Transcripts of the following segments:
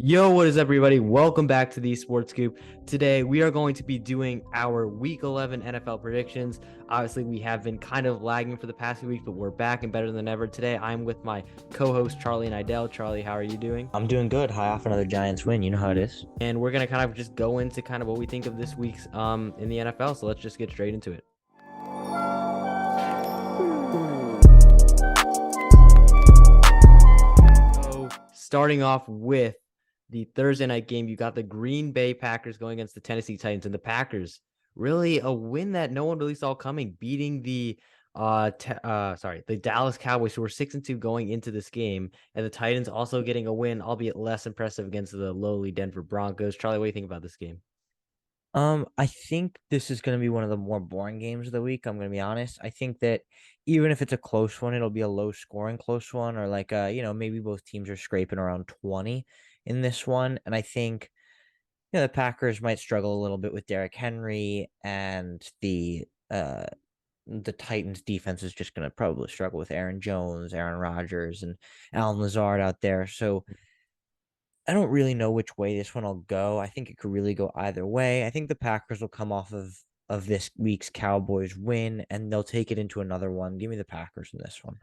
Yo, what is up, everybody? Welcome back to the Sports Scoop. Today, we are going to be doing our Week 11 NFL predictions. Obviously, we have been kind of lagging for the past few weeks, but we're back and better than ever. Today, I'm with my co-host Charlie and Idell. Charlie, how are you doing? I'm doing good. High off another Giants win. You know how it is. And we're gonna kind of just go into kind of what we think of this week's in the NFL. So let's just get straight into it. So starting off with the Thursday night game, you got the Green Bay Packers going against the Tennessee Titans, and the Packers really a win that no one really saw coming, beating the the Dallas Cowboys, who were 6-2 going into this game, and the Titans also getting a win, albeit less impressive against the lowly Denver Broncos. Charlie, what do you think about this game? I think this is going to be one of the more boring games of the week. I'm going to be honest. I think that even if it's a close one, it'll be a low scoring close one, or like maybe both teams are scraping around 20 in this one. And I think the Packers might struggle a little bit with Derrick Henry, and the Titans defense is just going to probably struggle with Aaron Jones, Aaron Rodgers, and Alan Lazard out there. So I don't really know which way this one will go. I think it could really go either way. I think the Packers will come off of this week's Cowboys win, and they'll take it into another one. Give me the Packers in this one.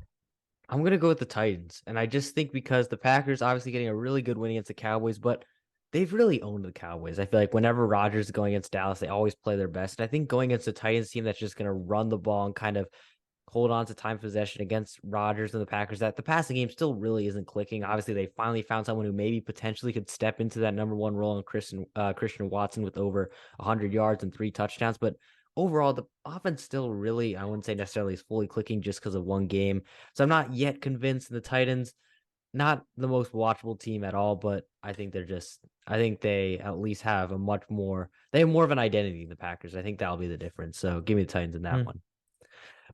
I'm gonna go with the Titans, and I just think because the Packers obviously getting a really good win against the Cowboys, but they've really owned the Cowboys. I feel like whenever Rodgers is going against Dallas, they always play their best. And I think going against the Titans team that's just gonna run the ball and kind of hold on to time possession against Rodgers and the Packers, that the passing game still really isn't clicking. Obviously, they finally found someone who maybe potentially could step into that number one role in Christian Watson with over 100 yards and 3 touchdowns, but overall, the offense still really, I wouldn't say necessarily is fully clicking just because of one game. So I'm not yet convinced in the Titans. Not the most watchable team at all, but I think they at least have they have more of an identity than the Packers. I think that'll be the difference. So give me the Titans in that Hmm. one.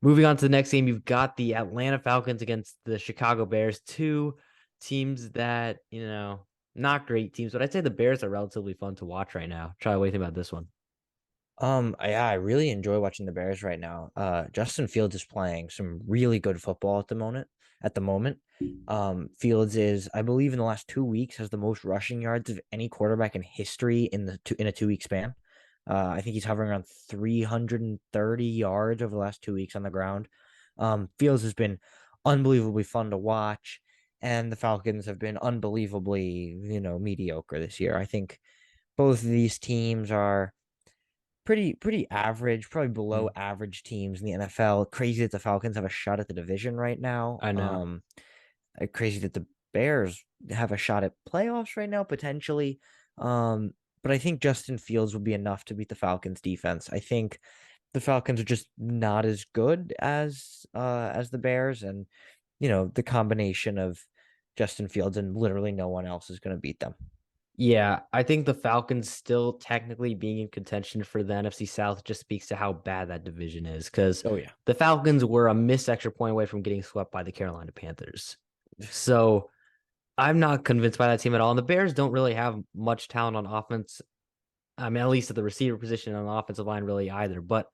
Moving on to the next game, you've got the Atlanta Falcons against the Chicago Bears, two teams that, not great teams, but I'd say the Bears are relatively fun to watch right now. Try to think about this one. Yeah, I really enjoy watching the Bears right now. Justin Fields is playing some really good football at the moment. Fields is, I believe, in the last 2 weeks, has the most rushing yards of any quarterback in history in a 2 week span. I think he's hovering around 330 yards over the last 2 weeks on the ground. Fields has been unbelievably fun to watch, and the Falcons have been unbelievably, mediocre this year. I think both of these teams are pretty average, probably below Mm, average teams in the NFL. Crazy that the Falcons have a shot at the division right now. I know. Crazy that the Bears have a shot at playoffs right now potentially. But I think Justin Fields will be enough to beat the Falcons defense. I think the Falcons are just not as good as the Bears, and the combination of Justin Fields and literally no one else is going to beat them. Yeah, I think the Falcons still technically being in contention for the NFC South just speaks to how bad that division is because Oh yeah. the Falcons were a missed extra point away from getting swept by the Carolina Panthers. So I'm not convinced by that team at all. And the Bears don't really have much talent on offense. I mean, at least at the receiver position on the offensive line, really either. But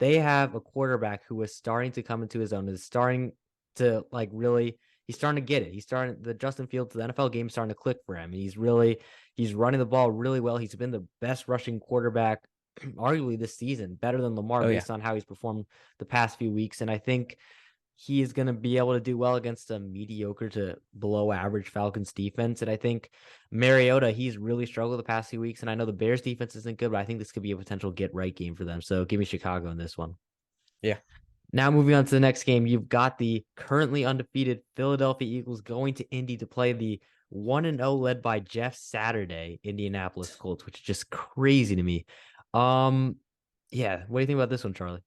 they have a quarterback who is starting to come into his own, is starting to he's starting to get it. The Justin Fields, the NFL game is starting to click for him. And he's running the ball really well. He's been the best rushing quarterback, arguably this season, better than Lamar Oh yeah. based on how he's performed the past few weeks. And I think he is going to be able to do well against a mediocre to below average Falcons defense. And I think Mariota, he's really struggled the past few weeks. And I know the Bears defense isn't good, but I think this could be a potential get right game for them. So give me Chicago in this one. Yeah. Now moving on to the next game, you've got the currently undefeated Philadelphia Eagles going to Indy to play the 1-0 led by Jeff Saturday Indianapolis Colts, which is just crazy to me. Um, yeah, what do you think about this one, Charlie?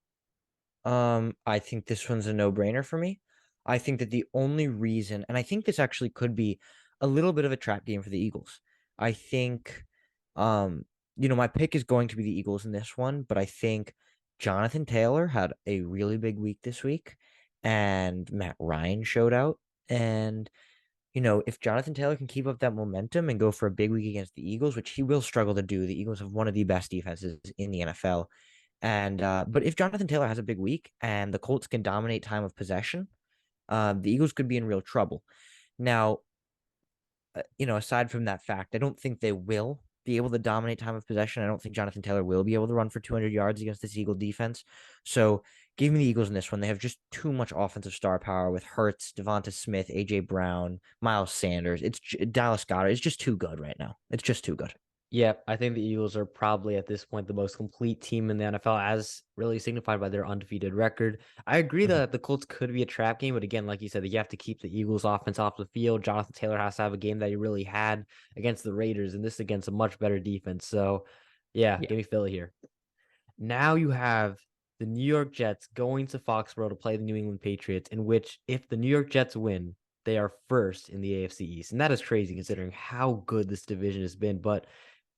I think this one's a no-brainer for me. I think that the only reason, and I think this actually could be a little bit of a trap game for the Eagles. I think, my pick is going to be the Eagles in this one, but I think Jonathan Taylor had a really big week this week, and Matt Ryan showed out. And, if Jonathan Taylor can keep up that momentum and go for a big week against the Eagles, which he will struggle to do, the Eagles have one of the best defenses in the NFL. And but if Jonathan Taylor has a big week and the Colts can dominate time of possession, the Eagles could be in real trouble. Now, aside from that fact, I don't think they will be able to dominate time of possession. I don't think Jonathan Taylor will be able to run for 200 yards against this Eagle defense. So give me the Eagles in this one. They have just too much offensive star power with Hurts, Devonta Smith, AJ Brown, Miles Sanders. It's Dallas Goedert. It's just too good right now. It's just too good. Yeah, I think the Eagles are probably at this point the most complete team in the NFL, as really signified by their undefeated record. I agree Mhm. that the Colts could be a trap game, but again, like you said, you have to keep the Eagles offense off the field. Jonathan Taylor has to have a game that he really had against the Raiders, and this against a much better defense. So, yeah, Yeah. give me Philly here. Now you have the New York Jets going to Foxborough to play the New England Patriots, in which if the New York Jets win, they are first in the AFC East. And that is crazy considering how good this division has been. But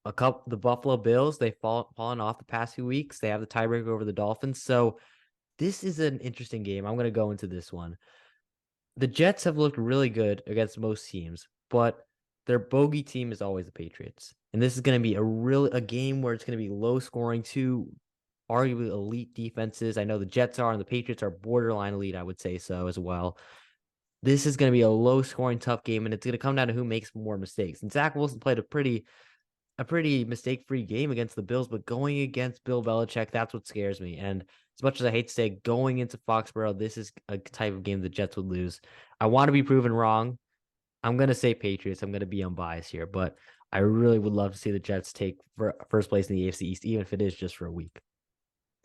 the Buffalo Bills, they've fallen off the past few weeks. They have the tiebreaker over the Dolphins. So this is an interesting game. I'm going to go into this one. The Jets have looked really good against most teams, but their bogey team is always the Patriots. And this is going to be a game where it's going to be low scoring, two arguably elite defenses. I know the Jets are and the Patriots are borderline elite, I would say so as well. This is going to be a low scoring, tough game, and it's going to come down to who makes more mistakes. And Zach Wilson played a pretty mistake-free game against the Bills, but going against Bill Belichick, that's what scares me. And as much as I hate to say, going into Foxborough, this is a type of game the Jets would lose. I want to be proven wrong. I'm gonna say Patriots. I'm gonna be unbiased here, but I really would love to see the Jets take first place in the AFC East, even if it is just for a week.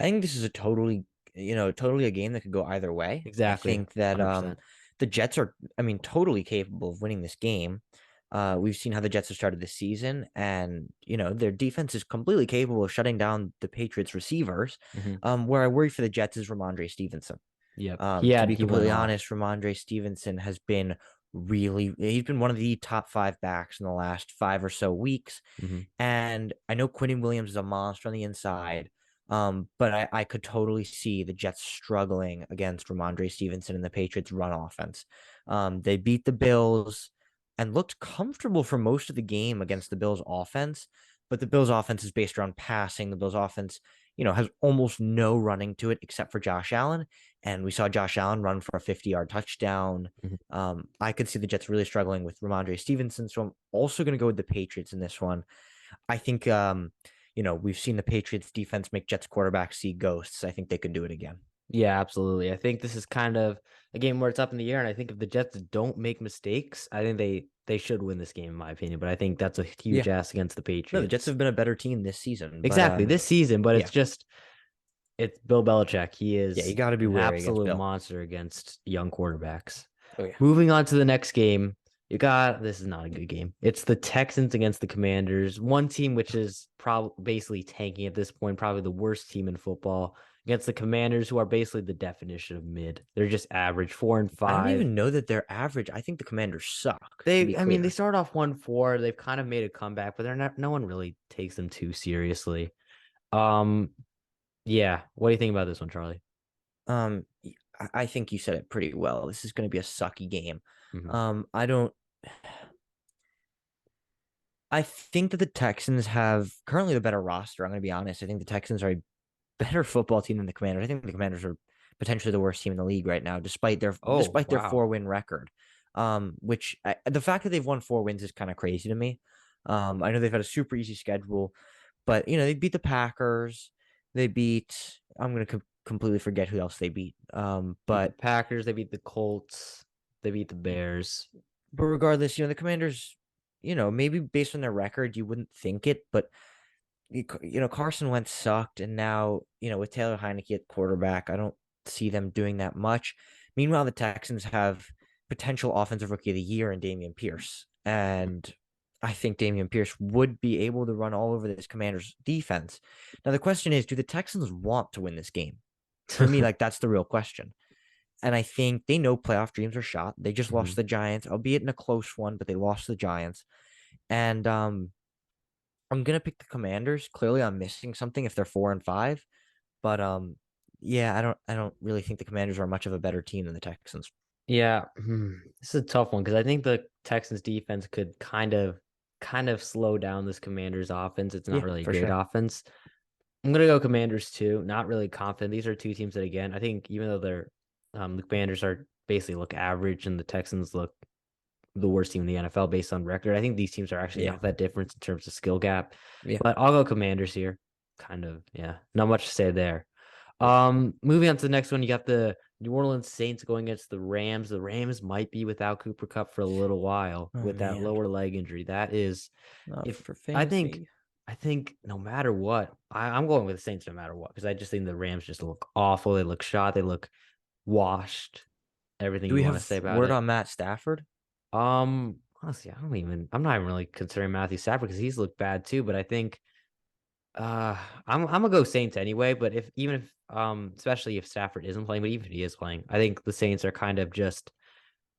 I think this is a totally a game that could go either way. I Exactly, think that 100%. the Jets are, I mean, totally capable of winning this game. We've seen how the Jets have started this season, and their defense is completely capable of shutting down the Patriots receivers. Hmm. Where I worry for the Jets is Ramondre Stevenson. Yep, To be he went completely off. honest, Ramondre Stevenson has been he's been one of the top five backs in the last 5 or so weeks. Hmm. And I know Quinton Williams is a monster on the inside. But I could totally see the Jets struggling against Ramondre Stevenson and the Patriots run offense. They beat the Bills and looked comfortable for most of the game against the Bills offense, but the Bills offense is based around passing. The Bills offense, has almost no running to it except for Josh Allen. And we saw Josh Allen run for a 50-yard touchdown. Hmm. I could see the Jets really struggling with Ramondre Stevenson. So I'm also going to go with the Patriots in this one. I think we've seen the Patriots defense make Jets quarterbacks see ghosts. I think they could do it again. Yeah, absolutely. I think this is kind of a game where it's up in the air, and I think if the Jets don't make mistakes, I think they should win this game, in my opinion. But I think that's a huge Yeah. ask against the No, the Jets Patriots. have been a better team this season, but Exactly, this season, but yeah. it's Bill Belichick. He Yeah, you is got to be an wary against absolute Bill. monster against young quarterbacks. Oh yeah. Moving on to the next game, this is not a good game. It's the Texans against the Commanders. One team which is probably basically tanking at this point, probably the worst team in football against the Commanders, who are basically the definition of mid. They're just average, four and I don't five. even know that they're average. I think the Commanders suck, to be They clear. start off 1-4. They've kind of made a comeback, but they're not. No one really takes them too seriously. Um, yeah. What do you think about this one, Charlie? Um, I think you said it pretty well. This is going to be a sucky game. Hmm. I don't. I think that the Texans have currently the better roster. I'm going to be honest. I think the Texans are a better football team than the Commanders. I think the Commanders are potentially the worst team in the league right now, Oh, despite their wow. 4-win record. The fact that they've won 4 wins is kind of crazy to me. I know they've had a super easy schedule, but they beat the Packers. They beat. I'm gonna completely forget who else they beat. Beat the But Packers. They beat the Colts. They beat the Bears. regardless, the Commanders. Maybe based on their record, you wouldn't think it, but Carson Wentz sucked, and now, with Taylor Heineke at quarterback, I don't see them doing that much. Meanwhile, the Texans have potential offensive rookie of the year in Dameon Pierce, and I think Dameon Pierce would be able to run all over this Commanders defense. Now, the question is, do the Texans want to win this game? For me, like that's the real question. And I think they know playoff dreams are shot. They just lost Mhm. the Giants, albeit in a close one, but they lost the Giants. And I'm gonna pick the Commanders. Clearly, I'm missing something if they're 4-5, but yeah, I don't really think the Commanders are much of a better team than the Texans. Yeah, this is a tough one because I think the Texans defense could kind of slow down this Commanders offense. It's not Yeah, really a for great sure. offense. I'm gonna go Commanders too. Not really confident. These are two teams that again, I think even though the Commanders are basically look average and the Texans look the worst team in the NFL based on record. I think these teams are actually Yeah. not that different in terms of skill gap. Yeah. But I'll go Commanders here. Kind of, yeah. Not much to say there. Yeah. Moving on to the next one, you got the New Orleans Saints going against the Rams. The Rams might be without Cooper Cup for a little while Oh with that man. lower leg injury. That is, Not if for I think, fantasy. I think no matter what, I'm going with the Saints no matter what because I just think the Rams just look awful. They look shot. They look washed. Everything Do you we want to have say about word it. on Matt Stafford? Honestly, I'm not even really considering Matthew Stafford because he's looked bad too. But I think I'm gonna go Saints anyway, but if even if especially if Stafford isn't playing, but even if he is playing, I think the Saints are kind of just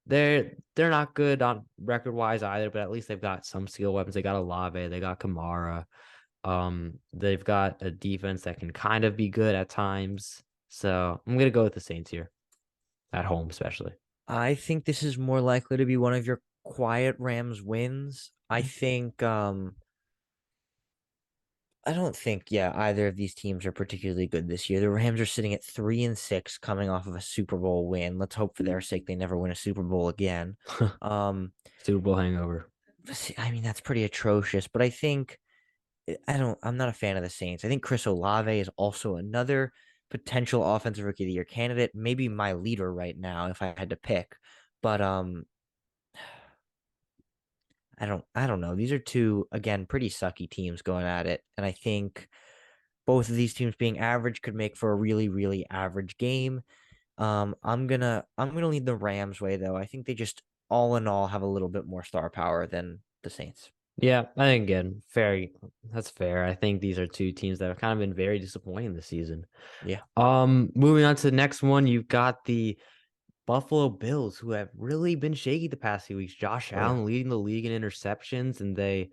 they're not good on record wise either, but at least they've got some skill weapons. They got Olave, they got Kamara. They've got a defense that can kind of be good at times. So I'm gonna go with the Saints here at home, especially. I think this is more likely to be one of your quiet Rams wins. I don't think, yeah, either of these teams are particularly good this year. The Rams are sitting at 3-6 coming off of a Super Bowl win. Let's hope for their sake they never win a Super Bowl again. Um, Super Bowl hangover. I mean, that's pretty atrocious, but I'm not a fan of the Saints. I think Chris Olave is also another potential offensive rookie of the year candidate, maybe my leader right now if I had to pick. But I don't know. These are two again pretty sucky teams going at it, and I think both of these teams being average could make for a really really average game. I'm gonna lead the Rams way though. I think they just all in all have a little bit more star power than the Saints. Yeah, I think again, fair. That's fair. I think these are two teams that have kind of been very disappointing this season. Yeah. Moving on to the next one, you've got the Buffalo Bills, who have really been shaky the past few weeks. Josh Oh yeah. Allen leading the league in interceptions, and they,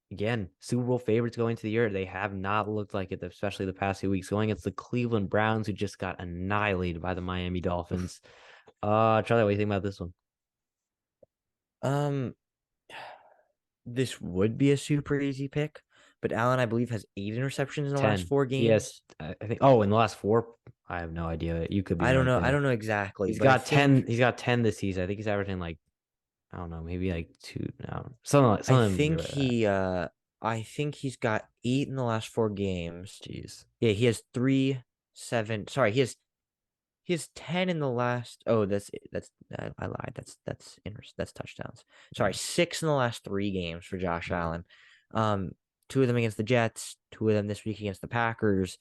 again, Super Bowl favorites going into the year. They have not looked like it, especially the past few weeks, going against the Cleveland Browns, who just got annihilated by the Miami Dolphins. Charlie, what do you think about this one? Um, this would be a super easy pick, but Allen, I believe, has 8 interceptions in the last 10. four Yes, games. I think. Oh, in the last four, I have no idea. You could be I don't right know. I there. don't know exactly, He's but I got 10. think He's got 10 this season. I think he's averaging like, I don't know, maybe like two now. I Something think like that. he I think he's got 8 in the last 4 games. Jeez. Yeah, he has 3, 7. Sorry, he has 10 in the last. Oh, that's I lied. That's touchdowns. Sorry, 6 in the last 3 games for Josh Mhm. Allen. Um, 2 of them against the Jets, 2 of them this week against the Packers.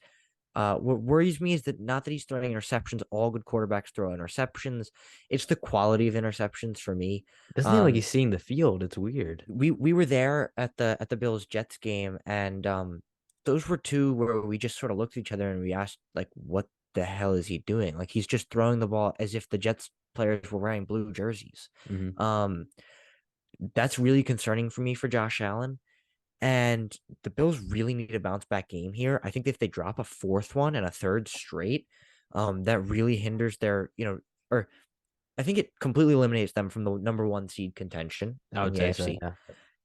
What worries me is that not that he's throwing interceptions. All good quarterbacks throw interceptions. It's the quality of interceptions for me. Doesn't seem like Um, he's seeing the field. It's weird. we were there at the Bills Jets game, and those were two where we just sort of looked at each other and we asked like, what the hell is he doing? Like he's just throwing the ball as if the Jets players were wearing blue jerseys. Hmm. Um, that's really concerning for me for Josh Allen. And the Bills really need a bounce back game here. I think if they drop a fourth one and a third straight, that really hinders their, or I think it completely eliminates them from the number one seed contention I in would the say so. AFC. Yeah.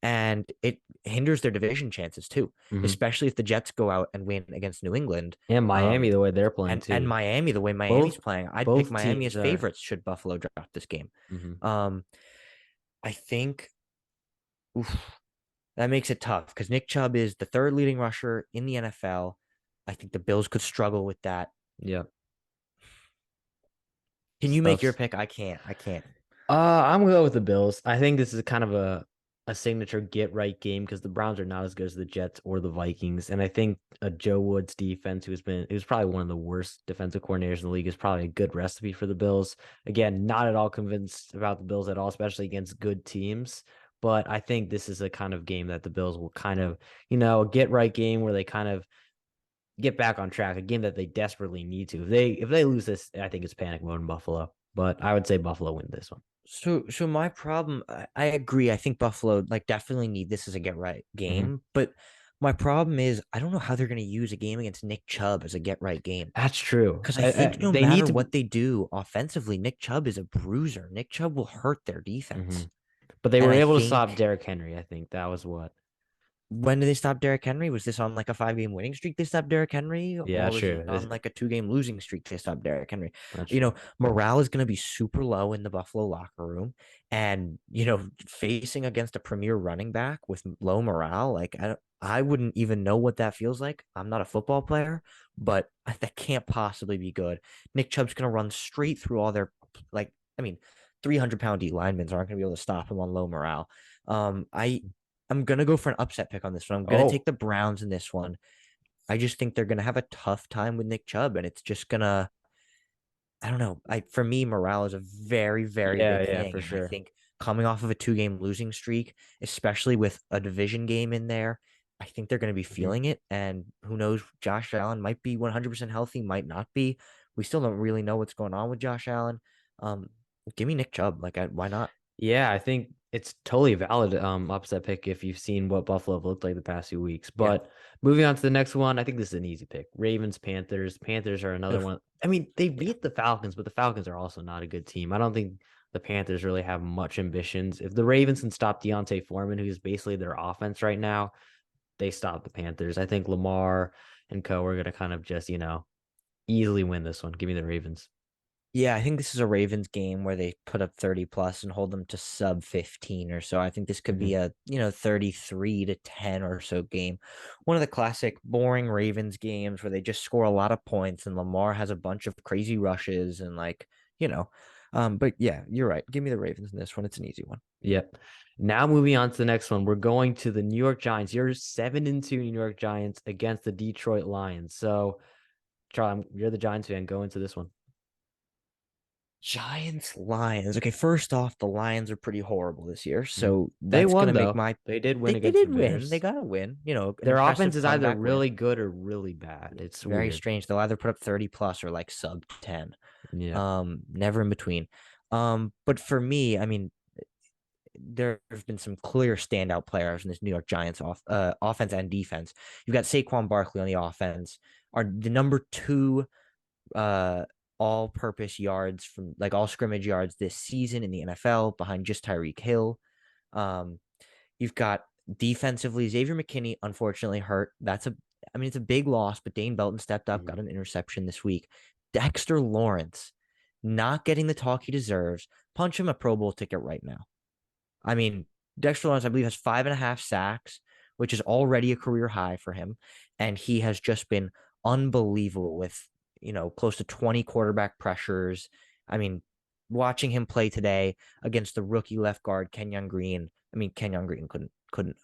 And it hinders their division chances too, Hmm. especially if the Jets go out and win against New England. And Miami, the way they're playing And too. Miami, the way Miami's Both playing, I'd pick both Miami teams as are. favorites should Buffalo drop this game. Hmm. Um, I think oof, that makes it tough because Nick Chubb is the third leading rusher in the NFL. I think the Bills could struggle with that. Yeah. Can you make your Stuff's. pick? I can't. I can't. I'm gonna go with the Bills. I think this is kind of a signature get right game because the Browns are not as good as the Jets or the Vikings, and I think a Joe Woods defense, who's probably one of the worst defensive coordinators in the league, is probably a good recipe for the Bills. Again, not at all convinced about the Bills at all, especially against good teams. But I think this is a kind of game that the Bills will kind of, a get right game where they kind of get back on track, a game that they desperately need to. If they lose this, I think it's panic mode in Buffalo. But I would say Buffalo win this one. So my problem, I agree. I think Buffalo like definitely need this as a get right Hmm. game, but my problem is I don't know how they're going to use a game against Nick Chubb as a get right game That's true. because I think no They need matter to, what they do offensively, Nick Chubb is a bruiser. Nick Chubb will hurt their hmm defense, but they and were I able to stop think Derrick Henry. I think that was what. when did they stop Derrick Henry? Was this on like a 5 game winning streak they stopped Derrick Henry? Yeah, Or was it sure. on like a 2 game losing streak they stopped Derrick Henry? That's You true. know, morale is going to be super low in the Buffalo locker room. And, facing against a premier running back with low morale, like I wouldn't even know what that feels like. I'm not a football player, but that can't possibly be good. Nick Chubb's going to run straight through all like, I mean, 300-pound D linemen aren't going to be able to stop him on low morale. I'm gonna go for an upset pick on this one. I'm gonna take Oh, the Browns in this one. I just think they're gonna have a tough time with Nick Chubb, and it's just gonna. I don't know. For me, morale is a very, very yeah, big yeah, thing, for and I sure. think coming off of a 2 game losing streak, especially with a division game in there, I think they're gonna be Mhm. feeling it. And who knows? Josh Allen might be 100% healthy, might not be. We still don't really know what's going on with Josh Allen. Um, Give me Nick Chubb. Why not? Yeah, I think it's totally valid upset pick if you've seen what Buffalo have looked like the past few weeks. Yeah. But moving on to the next one, I think this is an easy pick. Ravens, Panthers. Panthers are another Oof. one. I mean, they Yeah. beat the Falcons, but the Falcons are also not a good team. I don't think the Panthers really have much ambitions. If the Ravens can stop Deontay Foreman, who's basically their offense right now, they stop the Panthers. I think Lamar and co are going to kind of just, easily win this one. Give me the Ravens. Yeah, I think this is a Ravens game where they put up 30 plus and hold them to sub 15 or so. I think this could be Mhm. a, 33-10 or so game. One of the classic boring Ravens games where they just score a lot of points and Lamar has a bunch of crazy rushes and but yeah, you're right. Give me the Ravens in this one. It's an easy one. Yep. Now moving on to the next one, we're going to the New York Giants. You're 7-2 New York Giants against the Detroit Lions. So, Charlie, you're the Giants fan. Go into this one. Giants, Lions. Okay, first off, the Lions are pretty horrible this year. Mhm. So They that's won gonna make though. my They did win they against the did win. They Bears. gotta win. An Their offense impressive is either comeback win. really good or really bad. It's Very weird. strange. They'll either put up 30 plus or like sub 10. Yeah. Never in between. But for me, I mean, there have been some clear standout players in this New York Giants offense and defense. You've got Saquon Barkley on the offense, are the number two uh all purpose yards from like all scrimmage yards this season in the NFL behind just Tyreek Hill. Um, You've got defensively Xavier McKinney, unfortunately hurt. I mean, it's a big loss, but Dane Belton stepped up, got Mhm. an interception this week. Dexter Lawrence not getting the talk he deserves. Punch him a Pro Bowl ticket right now. I mean, Dexter Lawrence, I believe, has 5.5 sacks, which is already a career high for him. And he has just been unbelievable with, close to 20 quarterback pressures. I mean, watching him play today against the rookie left guard, Kenyon Green. I mean, Kenyon Green couldn't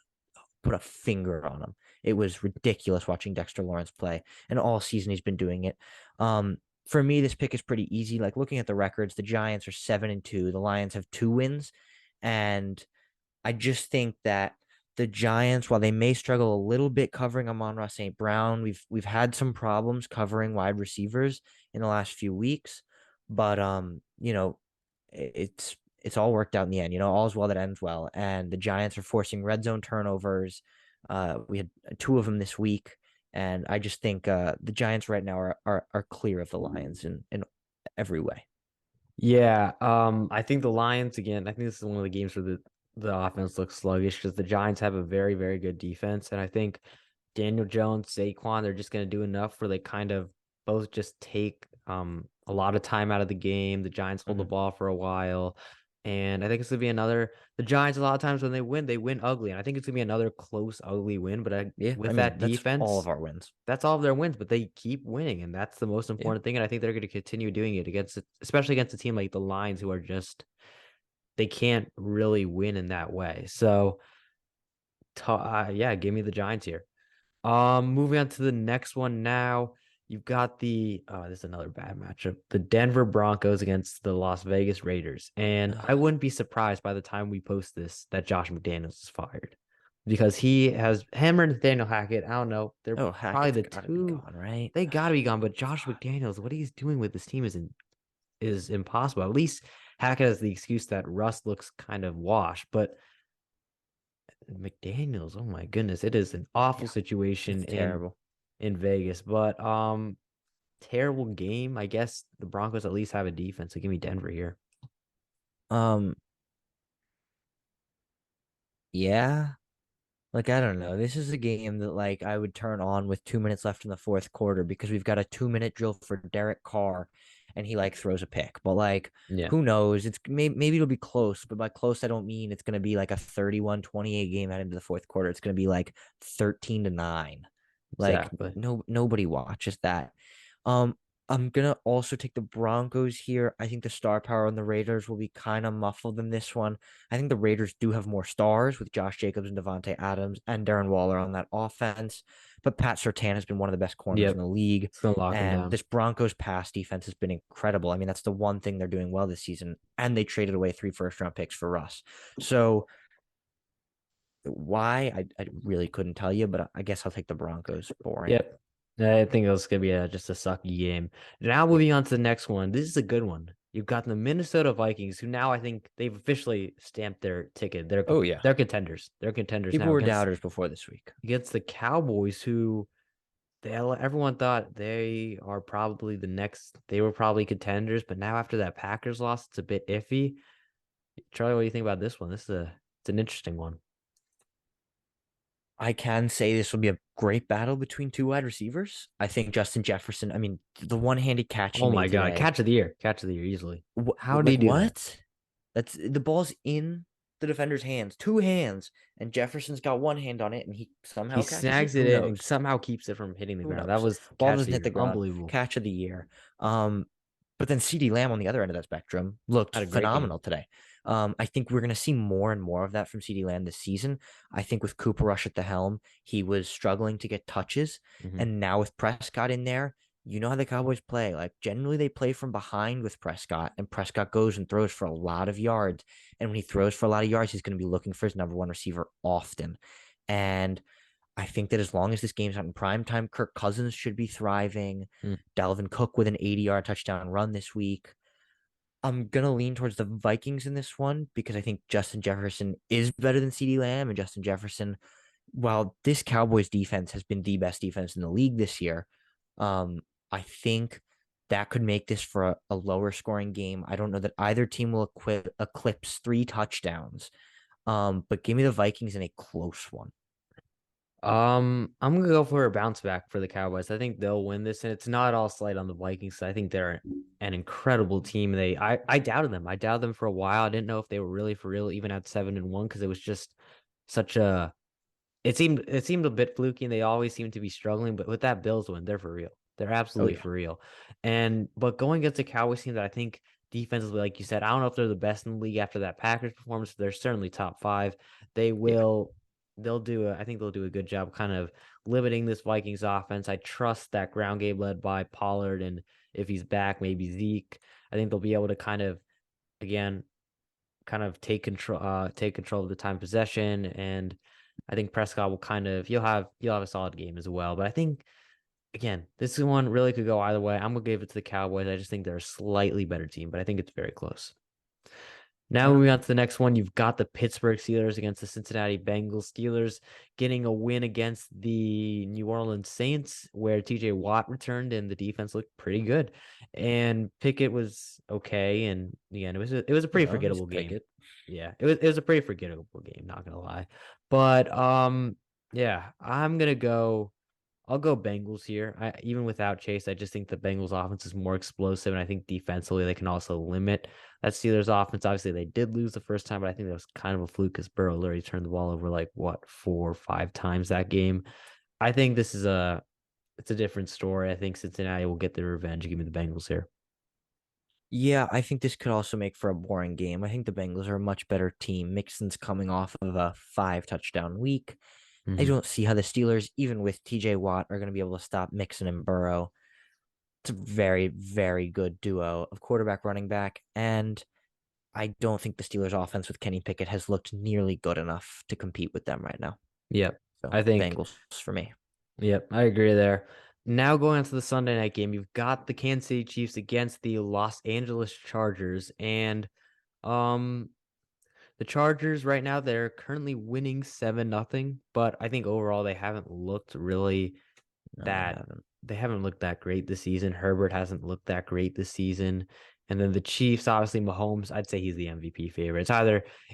put a finger on him. It was ridiculous watching Dexter Lawrence play. And all season he's been doing it. For me, this pick is pretty easy. Like looking at the records, the Giants are 7-2. The Lions have 2 wins. And I just think that the Giants, while they may struggle a little bit covering Amon-Ra St. Brown, we've had some problems covering wide receivers in the last few weeks, but it's all worked out in the end. All's well that ends well, and the Giants are forcing red zone turnovers. We had two of them this week, and I just think the Giants right now are clear of the Lions in every way. Yeah, I think the Lions again. I think this is one of the games where the offense looks sluggish because the Giants have a very very good defense, and I think Daniel Jones, Saquon, they're just going to do enough where they kind of both just take a lot of time out of the game. The Giants hold the Mhm. ball for a while, and I think it's gonna be another. The Giants a lot of times when they win ugly, and I think it's gonna be another close ugly win. But Yeah, I with mean that that's all of defense, our wins. that's all of their wins, but they keep winning, and that's the most Yeah. important thing. And I think they're going to continue doing it especially against a team like the Lions, who are just they can't really win in that way. So, yeah, give me the Giants here. Moving on to the next one now. You've got this is another bad matchup. The Denver Broncos against the Las Vegas Raiders. And I Ugh. wouldn't be surprised by the time we post this that Josh McDaniels is fired. Because he has him and Nathaniel Hackett. I don't know. They're Oh, probably Hackett's the got to be two gone, right? they gotta be gone. But Josh God. McDaniels, what he's doing with this team is impossible. At least Hackett has the excuse that Russ looks kind of washed, but McDaniels, oh my goodness, it is an awful Yeah, situation it's terrible. in Vegas. But terrible game. I guess the Broncos at least have a defense. So give me Denver here. Um, yeah. Like, I don't know. This is a game that like I would turn on with 2 minutes left in the fourth quarter because we've got a 2 minute drill for Derek Carr and he like throws a pick. But like, Yeah, who knows? It's maybe it'll be close, but by close, I don't mean it's gonna be like a 31-28 game heading into the fourth quarter. It's gonna be like 13-9. Like exactly. nobody watches that. Um, I'm gonna also take the Broncos here. I think the star power on the Raiders will be kind of muffled in this one. I think the Raiders do have more stars with Josh Jacobs and Devontae Adams and Darren Waller on that offense. But Pat Surtain has been one of the best corners in Yep, the league. it's gonna lock them And down. this Broncos pass defense has been incredible. I mean, that's the one thing they're doing well this season. And they traded away 3 first-round picks for Russ. So why? I really couldn't tell you, but I guess I'll take the Broncos. Boring. Yep. I think it's gonna be just a sucky game. Now Yeah. moving on to the next one. This is a good one. You've got the Minnesota Vikings, who now I think they've officially stamped their ticket. Oh, yeah. They're contenders. They're contenders People now were doubters before this week. against the Cowboys, who everyone thought they are probably the next. They were probably contenders, but now after that Packers loss, it's a bit iffy. Charlie, what do you think about this one? It's an interesting one. I can say this will be a great battle between two wide receivers. I think Justin Jefferson, I mean, the one-handed catch he Oh my made God, today. catch of the year easily. How do you Like do that? what? That's the ball's in the defender's hands, two hands, and Jefferson's got one hand on it, and he He somehow catches it. snags it Who in and knows? somehow keeps it from hitting the Who ground. That knows? was Ball catch of the doesn't hit year. the ground. Unbelievable. Catch of the year. But then CeeDee Lamb on the other end of that spectrum looked Had a great game. phenomenal today. I think we're going to see more and more of that from CeeDee Lamb this season. I think with Cooper Rush at the helm, he was struggling to get touches. Hmm. And now with Prescott in there, you know how the Cowboys play. Like generally they play from behind with Prescott, and Prescott goes and throws for a lot of yards. And when he throws for a lot of yards, he's going to be looking for his number one receiver often. And I think that as long as this game's not in prime time, Kirk Cousins should be thriving. Dalvin Cook with an 80-yard touchdown run this week. I'm gonna lean towards the Vikings in this one because I think Justin Jefferson is better than CeeDee Lamb, and Justin Jefferson, while this Cowboys defense has been the best defense in the league this year, um, I think that could make this for a lower scoring game. I don't know that either team will eclipse 3 touchdowns. But give me the Vikings in a close one. I'm gonna go for a bounce back for the Cowboys. I think they'll win this, and it's not all slight on the Vikings. I think they're an incredible team. I doubted them. I doubted them for a while. I didn't know if they were really for real, even at 7-1, because it was just such a. It seemed a bit fluky, and they always seem to be struggling. But with that Bills win, they're for real. They're Oh absolutely yeah, for real. And but going against a Cowboys team that I think defensively, like you said, I don't know if they're the best in the league after that Packers performance. They're certainly top five. They yeah. will. I think they'll do a good job kind of limiting this Vikings offense. I trust that ground game led by Pollard, and if he's back, maybe Zeke. I think they'll be able to kind of again kind of take control of the time possession, and I think Prescott will kind of you'll have a solid game as well. But I think again, this one really could go either way. I'm gonna give it to the Cowboys. I just think they're a slightly better team, but I think it's very close. Now All moving right. on to the next one, you've got the Pittsburgh Steelers against the Cincinnati Bengals. Steelers getting a win against the New Orleans Saints, where TJ Watt returned and the defense looked pretty good. And Pickett was okay, and again, it was a You pretty know, he's forgettable game. Pickett. Yeah, it was a pretty forgettable game, not gonna lie. But yeah, I'll go Bengals here. Even without Chase, I just think the Bengals offense is more explosive, and I think defensively they can also limit that Steelers offense. Obviously, they did lose the first time, but I think that was kind of a fluke because Burrow literally turned the ball over like what 4 or 5 times that game. I think it's a different story. I think Cincinnati will get their revenge. Give me the Bengals here. Yeah, I think this could also make for a boring game. I think the Bengals are a much better team. Mixon's coming off of a 5 touchdown week. I Hmm. don't see how the Steelers, even with TJ Watt, are going to be able to stop Mixon and Burrow. It's a very, very good duo of quarterback running back. And I don't think the Steelers offense with Kenny Pickett has looked nearly good enough to compete with them right now. Yep, So I think. Bengals for me. Yep, I agree there. Now going on to the Sunday night game, you've got the Kansas City Chiefs against the Los Angeles Chargers, and um the Chargers right now they're currently winning 7-0, but I think overall No, they that haven't. they haven't looked that great this season. Herbert hasn't looked that great this season. And then the Chiefs, obviously Mahomes, I'd say he's the MVP favorite.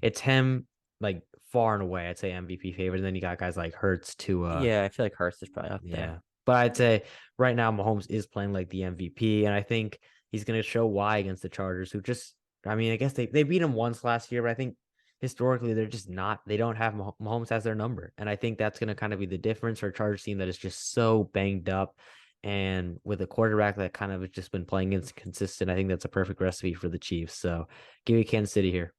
It's him like far and away, I'd say MVP favorite. And then you got guys like Hurts to Yeah, I feel like Hurts is probably up there. yeah. But I'd say right now Mahomes is playing like the MVP, and I think he's gonna show why against the Chargers, who just I mean, I guess they beat him once last year, but I think historically they're just not they don't have Mahomes as their number. And I think that's gonna kind of be the difference for a Chargers team that is just so banged up. And with a quarterback that kind of has just been playing inconsistent, I think that's a perfect recipe for the Chiefs. So give me Kansas City here.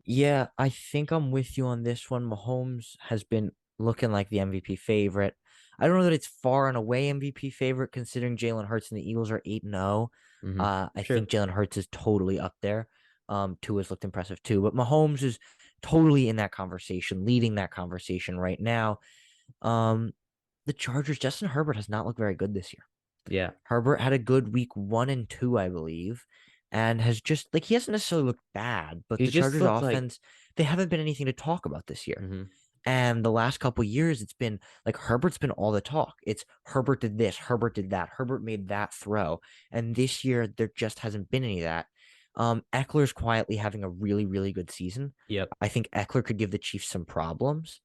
Yeah, I think I'm with you on this one. Mahomes has been looking like the MVP favorite. I don't know that it's far and away MVP favorite considering Jalen Hurts and the Eagles are 8-0. I think Sure. Jalen Hurts is totally up there. Tua's looked impressive too, but Mahomes is totally in that conversation, leading that conversation right now. Um, the Chargers, Justin Herbert has not looked very good this year. Yeah. Herbert had a good week 1 and 2, I believe, and has just like he hasn't necessarily looked bad, but He the just Chargers looked like offense, they haven't been anything to talk about this year. mhm. And the last couple years, it's been like Herbert's been all the talk. It's Herbert did this, Herbert did that, Herbert made that throw. And this year, there just hasn't been any of that. Eckler's quietly having a really, really good season. Yep. I think Eckler could give the Chiefs some problems.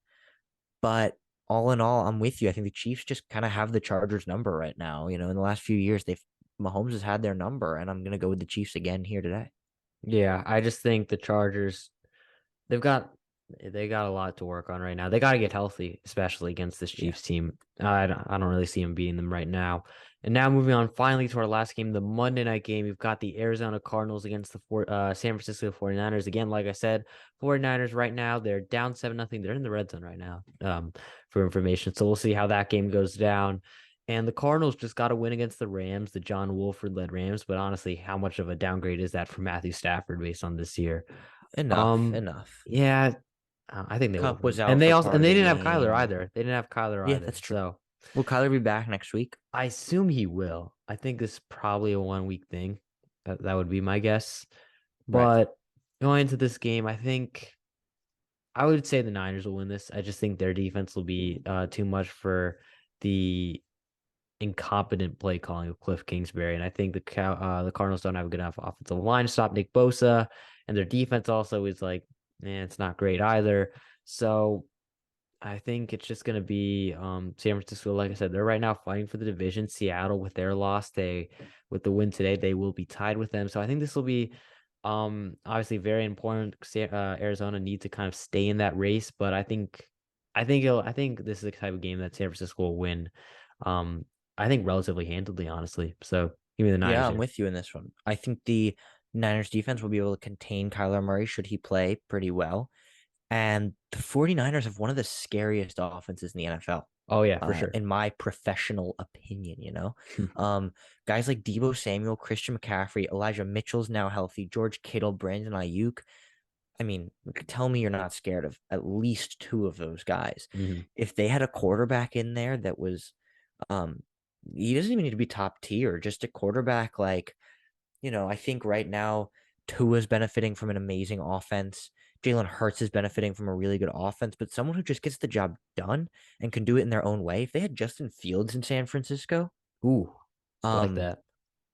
But all in all, I'm with you. I think the Chiefs just kind of have the Chargers number right now. You know, in the last few years, they've Mahomes has had their number, and I'm gonna go with the Chiefs again here today. Yeah, I just think the Chargers they've got they got a lot to work on right now. They got to get healthy, especially against this Yeah. Chiefs team. I don't really see them beating them right now. And now moving on finally to our last game, the Monday night game. We've got the Arizona Cardinals against the San Francisco 49ers. Again, like I said, 49ers right now, they're down 7-0. They're in the red zone right now, for information. So we'll see how that game goes down. And the Cardinals just got to win against the Rams, the John Wolford led Rams. But honestly, how much of a downgrade is that for Matthew Stafford based on this year? Enough, Um, enough. yeah, I think they will Cup was win. And out they for also part and of they the didn't have Kyler game. either. They didn't have Kyler Yeah, either. that's true. So Will Kyler be back next week? I assume he will. I think this is probably a 1 week thing. That would be my guess. Right. But going into this game, I think I would say the Niners will win this. I just think their defense will be too much for the incompetent play calling of Cliff Kingsbury, and I think the Cardinals don't have a good enough offensive line to stop Nick Bosa, and their defense also is like, it's not great either. So I think it's just going to be San Francisco. Like I said, they're right now fighting for the division. Seattle, with their loss, with the win today, they will be tied with them. So I think this will be obviously very important. Arizona need to kind of stay in that race, but I think this is the type of game that San Francisco will win. Um, I think relatively handily, honestly. So give me the Niners Yeah, I'm here. with you in this one. I think the Niners defense will be able to contain Kyler Murray should he play pretty well. And the 49ers have one of the scariest offenses in the NFL, Oh yeah, for sure. in my professional opinion, you know. Guys like Debo Samuel, Christian McCaffrey, Elijah Mitchell's now healthy, George Kittle, Brandon Ayuk. I mean, tell me you're not scared of at least two of those guys. Mhm. If they had a quarterback in there that was um he doesn't even need to be top tier, just a quarterback like I think right now Tua's benefiting from an amazing offense. Jalen Hurts is benefiting from a really good offense, but someone who just gets the job done and can do it in their own way. If they had Justin Fields in San Francisco, Ooh, I like um, that.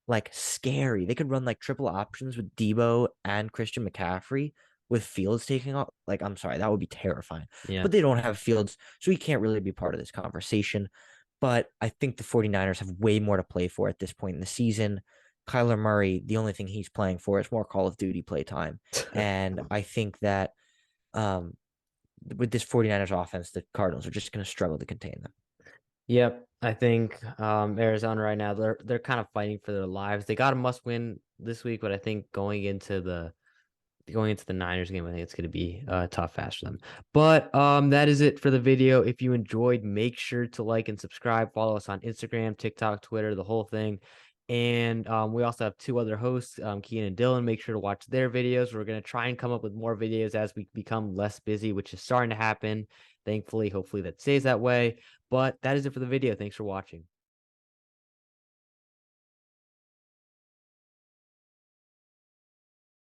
like scary. They could run like triple options with Debo and Christian McCaffrey with Fields taking off. Like, I'm sorry, that would be terrifying. Yeah. But they don't have Fields, so he can't really be part of this conversation. But I think the 49ers have way more to play for at this point in the season. Kyler Murray, the only thing he's playing for is more Call of Duty play time. And I think that um, with this 49ers offense, the Cardinals are just going to struggle to contain them. Yep, I think Arizona right now they're kind of fighting for their lives. They got a must win this week, but I think going into the Niners game, I think it's going to be tough fast for them. But that is it for the video. If you enjoyed, make sure to like and subscribe. Follow us on Instagram, TikTok, Twitter, the whole thing. And we also have two other hosts, Kian and Dylan. Make sure to watch their videos. We're going to try and come up with more videos as we become less busy, which is starting to happen. Thankfully, hopefully that stays that way. But that is it for the video. Thanks for watching.